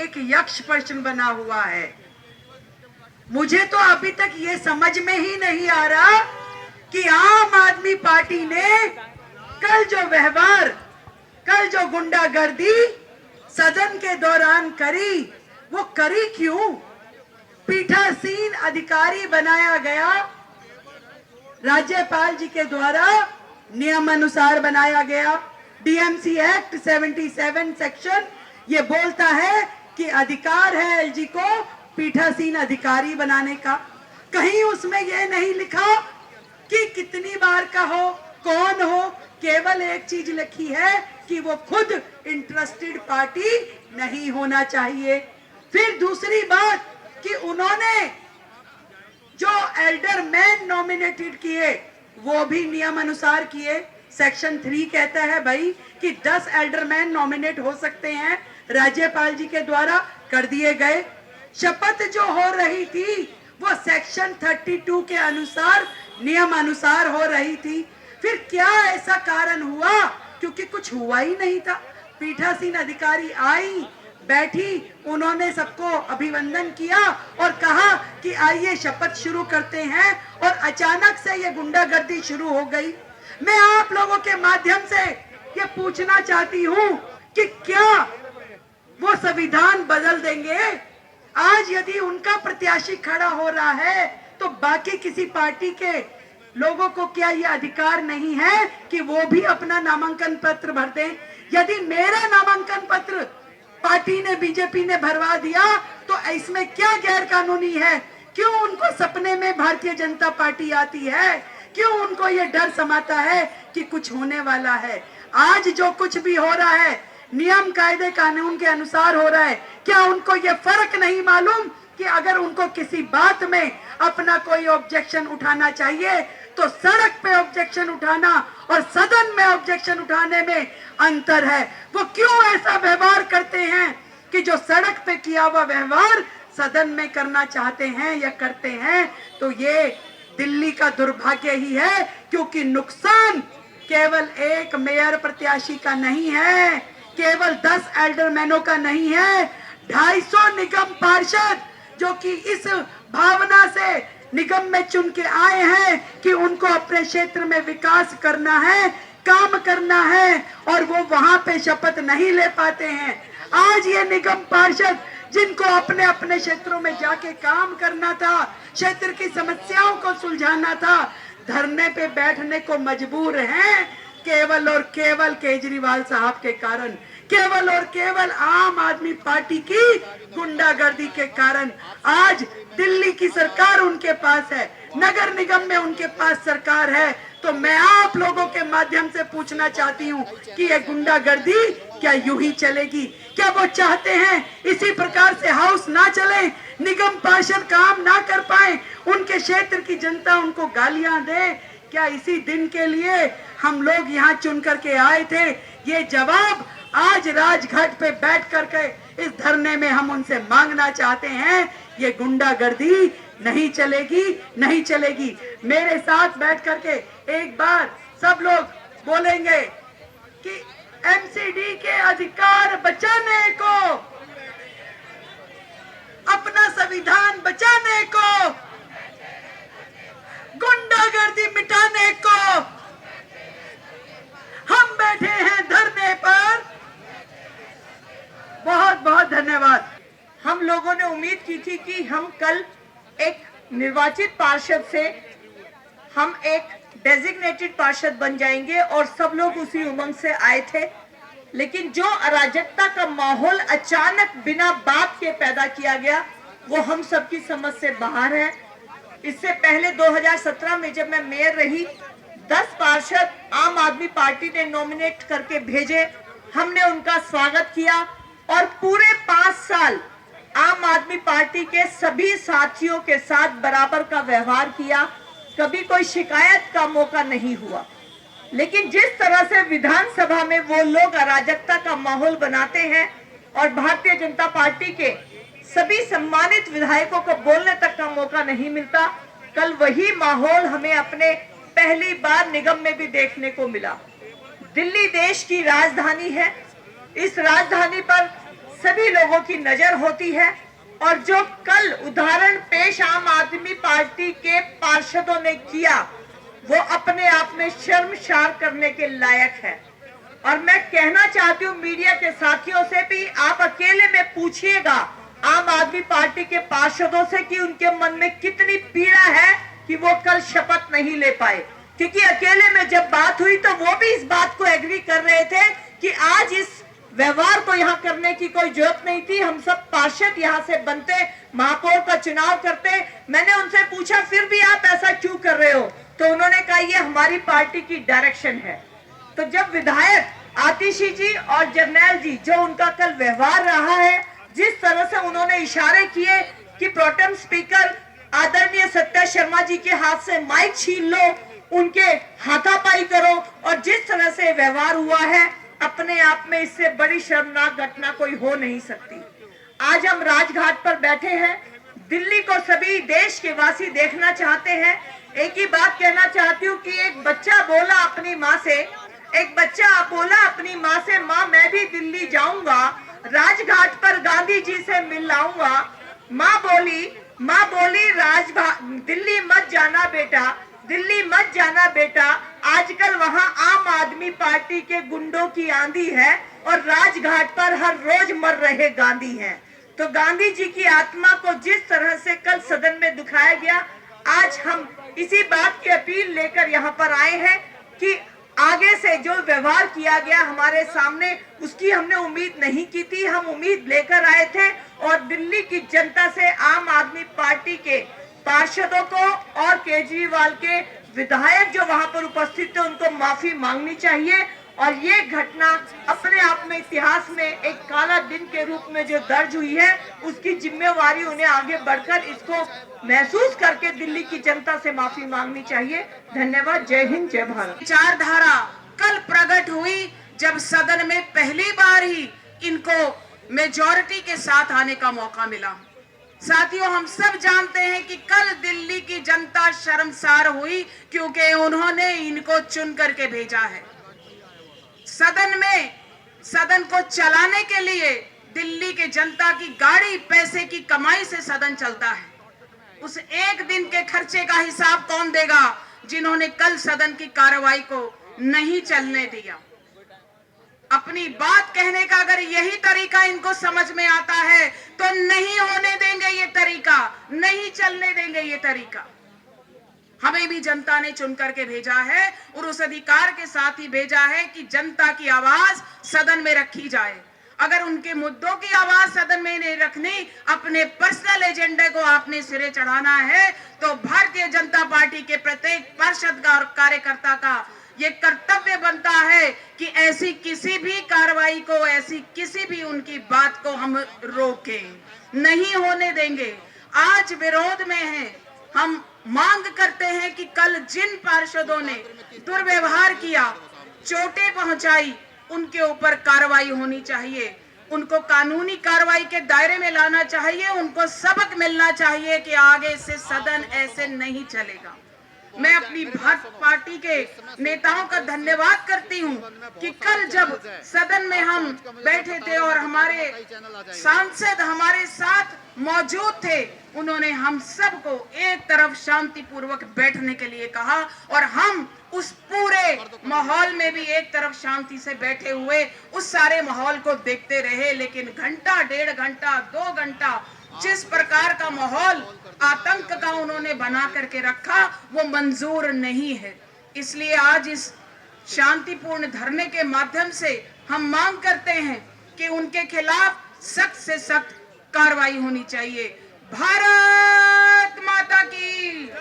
एक यक्ष प्रश्न बना हुआ है। मुझे तो अभी तक ये समझ में ही नहीं आ रहा कि आम आदमी पार्टी ने कल जो व्यवहार, कल जो गुंडागर्दी सदन के दौरान करी, वो करी क्यों? पीठासीन अधिकारी बनाया गया, राज्यपाल जी के द्वारा नियमानुसार बनाया गया। डीएमसी एक्ट 77 सेक्शन ये बोलता है कि अधिकार है एलजी को पीठासीन अधिकारी बनाने का। कहीं उसमें ये नहीं लिखा कि कितनी बार का हो, कौन हो, केवल एक चीज लिखी है कि वो खुद इंटरेस्टेड पार्टी नहीं होना चाहिए। फिर दूसरी बात कि उन्होंने जो एल्डर मैन नॉमिनेटेड किए वो भी नियम अनुसार किए। सेक्शन 3 कहता है भाई कि 10 एल्डर मैन नॉमिनेट हो सकते हैं, राज्यपाल जी के द्वारा कर दिए गए। शपथ जो हो रही थी वो सेक्शन 32 के अनुसार नियम अनुसार हो रही थी। फिर क्या ऐसा कारण हुआ? क्योंकि कुछ हुआ ही नहीं था। पीठासीन अधिकारी आई, बैठी, उन्होंने सबको अभिवंदन किया और कहा कि आइए शपथ शुरू करते हैं, और अचानक से ये गुंडागर्दी शुरू हो गई। मैं आप लोगों के माध्यम से ये पूछना चाहती हूँ कि क्या वो संविधान बदल देंगे? आज यदि उनका प्रत्याशी खड़ा हो रहा है तो बाकी किसी पार्टी के लोगों को क्या ये अधिकार नहीं है कि वो भी अपना नामांकन पत्र भर दें? यदि मेरा नामांकन पत्र पार्टी ने, बीजेपी ने भरवा दिया तो इसमें क्या गैर कानूनी है? क्यों उनको सपने में भारतीय जनता पार्टी आती है? क्यों उनको ये डर समाता है कि कुछ होने वाला है? आज जो कुछ भी हो रहा है नियम कायदे कानून के अनुसार हो रहा है। क्या उनको ये फर्क नहीं मालूम कि अगर उनको किसी बात में अपना कोई ऑब्जेक्शन उठाना चाहिए तो सड़क पे ऑब्जेक्शन उठाना और सदन में ऑब्जेक्शन उठाने में अंतर है? वो क्यों ऐसा व्यवहार करते हैं कि जो सड़क पे किया हुआ व्यवहार सदन में करना चाहते हैं या करते हैं? तो ये दिल्ली का दुर्भाग्य ही है, क्योंकि नुकसान केवल एक मेयर प्रत्याशी का नहीं है, केवल 10 एल्डरमैनों का नहीं है। 250 निगम पार्षद जो कि इस भावना से निगम में चुन के आए हैं कि उनको अपने क्षेत्र में विकास करना है, काम करना है, और वो वहां पे शपथ नहीं ले पाते हैं। आज ये निगम पार्षद जिनको अपने अपने क्षेत्रों में जाके काम करना था, क्षेत्र की समस्याओं को सुलझाना था, धरने पे बैठने को मजबूर हैं केवल और केवल केजरीवाल साहब के कारण, केवल और केवल आम आदमी पार्टी की गुंडागर्दी के कारण। आज दिल्ली की सरकार उनके पास है, नगर निगम में उनके पास सरकार है। तो मैं आप लोगों के माध्यम से पूछना चाहती हूँ कि ये गुंडागर्दी क्या यूं ही चलेगी? क्या वो चाहते हैं इसी प्रकार से हाउस ना चले, निगम पार्षद काम ना कर पाए, उनके क्षेत्र की जनता उनको गालियां दे? क्या इसी दिन के लिए हम लोग यहाँ चुन करके आए थे? ये जवाब आज राजघाट पे बैठ करके इस धरने में हम उनसे मांगना चाहते हैं। ये गुंडागर्दी नहीं चलेगी, नहीं चलेगी। मेरे साथ बैठ करके एक बार सब लोग बोलेंगे कि एमसीडी के अधिकार बचाने को, अपना संविधान बचाने को, गुंडागर्दी मिटाने को हम बैठे हैं धरने पर। बहुत बहुत धन्यवाद। हम लोगों ने उम्मीद की थी कि हम कल एक निर्वाचित पार्षद से हम एक डेजिग्नेटेड पार्षद बन जाएंगे और सब लोग उसी उमंग से आए थे, लेकिन जो अराजकता का माहौल अचानक बिना बात के पैदा किया गया वो हम सबकी समझ से बाहर है। इससे पहले 2017 में जब मैं मेयर रही, 10 पार्षद आम आदमी पार्टी ने नॉमिनेट करके भेजे, हमने उनका स्वागत किया और पूरे 5 साल आम आदमी पार्टी के सभी साथियों के साथ बराबर का व्यवहार किया, कभी कोई शिकायत का मौका नहीं हुआ। लेकिन जिस तरह से विधानसभा में वो लोग अराजकता का माहौल बनाते हैं और भारतीय जनता पार्टी के सभी सम्मानित विधायकों को बोलने तक का मौका नहीं मिलता, कल वही माहौल हमें अपने पहली बार निगम में भी देखने को मिला। दिल्ली देश की राजधानी है, इस राजधानी पर सभी लोगों की नजर होती है और जो कल उदाहरण पेश आम आदमी पार्टी के पार्षदों ने किया वो अपने आप में शर्मसार करने के लायक है। और मैं कहना चाहती हूँ मीडिया के साथियों से भी, आप अकेले में पूछिएगा आम आदमी पार्टी के पार्षदों से कि उनके मन में कितनी पीड़ा है कि वो कल शपथ नहीं ले पाए, क्योंकि अकेले में जब बात हुई तो वो भी इस बात को एग्री कर रहे थे कि आज इस व्यवहार को यहाँ करने की कोई जरूरत नहीं थी। हम सब पार्षद यहाँ से बनते, महापौर का चुनाव करते। मैंने उनसे पूछा फिर भी आप ऐसा क्यों कर रहे हो, तो उन्होंने कहा ये हमारी पार्टी की डायरेक्शन है। तो जब विधायक आतिशी जी और जरनैल जी जो उनका कल व्यवहार रहा है, जिस तरह से उन्होंने इशारे किए कि प्रोटेम स्पीकर आदरणीय सत्या शर्मा जी के हाथ से माइक छीन लो, उनके हाथापाई करो, और जिस तरह से व्यवहार हुआ है, अपने आप में इससे बड़ी शर्मनाक घटना कोई हो नहीं सकती। आज हम राजघाट पर बैठे हैं, दिल्ली को सभी देश के वासी देखना चाहते हैं। एक ही बात कहना चाहती हूँ कि एक बच्चा बोला अपनी माँ से, माँ मैं भी दिल्ली जाऊंगा, राजघाट पर गांधी जी से मिल लाऊंगा। माँ बोली दिल्ली मत जाना बेटा, दिल्ली मत जाना बेटा, आजकल वहाँ आम आदमी पार्टी के गुंडों की आंधी है और राजघाट पर हर रोज मर रहे गांधी हैं। तो गांधी जी की आत्मा को जिस तरह से कल सदन में दुखाया गया, आज हम इसी बात की अपील लेकर यहाँ पर आए हैं कि आगे से जो व्यवहार किया गया हमारे सामने, उसकी हमने उम्मीद नहीं की थी। हम उम्मीद लेकर आए थे और दिल्ली की जनता से आम आदमी पार्टी के पार्षदों को और केजरीवाल के विधायक जो वहां पर उपस्थित थे उनको माफी मांगनी चाहिए। और ये घटना अपने आप में इतिहास में एक काला दिन के रूप में जो दर्ज हुई है, उसकी जिम्मेवारी उन्हें आगे बढ़कर इसको महसूस करके दिल्ली की जनता से माफी मांगनी चाहिए। धन्यवाद। जय हिंद, जय भारत। विचारधारा कल प्रकट हुई जब सदन में पहली बार ही इनको मेजॉरिटी के साथ आने का मौका मिला। साथियों, हम सब जानते हैं कि कल दिल्ली की जनता शर्मसार हुई क्योंकि उन्होंने इनको चुन करके भेजा है। सदन को चलाने के लिए दिल्ली के जनता की गाड़ी पैसे की कमाई से सदन चलता है। उस एक दिन के खर्चे का हिसाब कौन देगा जिन्होंने कल सदन की कार्रवाई को नहीं चलने दिया। अपनी बात कहने का अगर यही तरीका इनको समझ में आता है तो नहीं होने देंगे ये तरीका, नहीं चलने देंगे ये तरीका। हमें भी जनता ने चुन करके भेजा है और उस अधिकार के साथ ही भेजा है कि जनता की आवाज सदन में रखी जाए। अगर उनके मुद्दों की आवाज सदन में नहीं रखनी, अपने पर्सनल एजेंडे को आपने सिरे चढ़ाना है, तो भारतीय जनता पार्टी के प्रत्येक पार्षद का और कार्यकर्ता का ये कर्तव्य बनता है कि ऐसी किसी भी कार्रवाई को, ऐसी किसी भी उनकी बात को हम रोकें, नहीं होने देंगे। आज विरोध में है, हम मांग करते हैं कि कल जिन पार्षदों ने दुर्व्यवहार किया, चोटें पहुंचाई, उनके ऊपर कार्रवाई होनी चाहिए। उनको कानूनी कार्रवाई के दायरे में लाना चाहिए। उनको सबक मिलना चाहिए कि आगे से सदन ऐसे नहीं चलेगा। मैं अपनी भारत पार्टी के नेताओं का धन्यवाद करती हूं कि कल जब सदन में हम बैठे थे और हमारे सांसद हमारे साथ मौजूद थे, उन्होंने हम सबको एक तरफ शांतिपूर्वक बैठने के लिए कहा और हम उस पूरे माहौल में भी एक तरफ शांति से बैठे हुए उस सारे माहौल को देखते रहे। लेकिन घंटा, 1.5 घंटा, 2 घंटा जिस प्रकार का माहौल आतंक का उन्होंने बना करके रखा, वो मंजूर नहीं है। इसलिए आज इस शांतिपूर्ण धरने के माध्यम से हम मांग करते हैं कि उनके खिलाफ सख्त से सख्त कार्रवाई होनी चाहिए। भारत माता की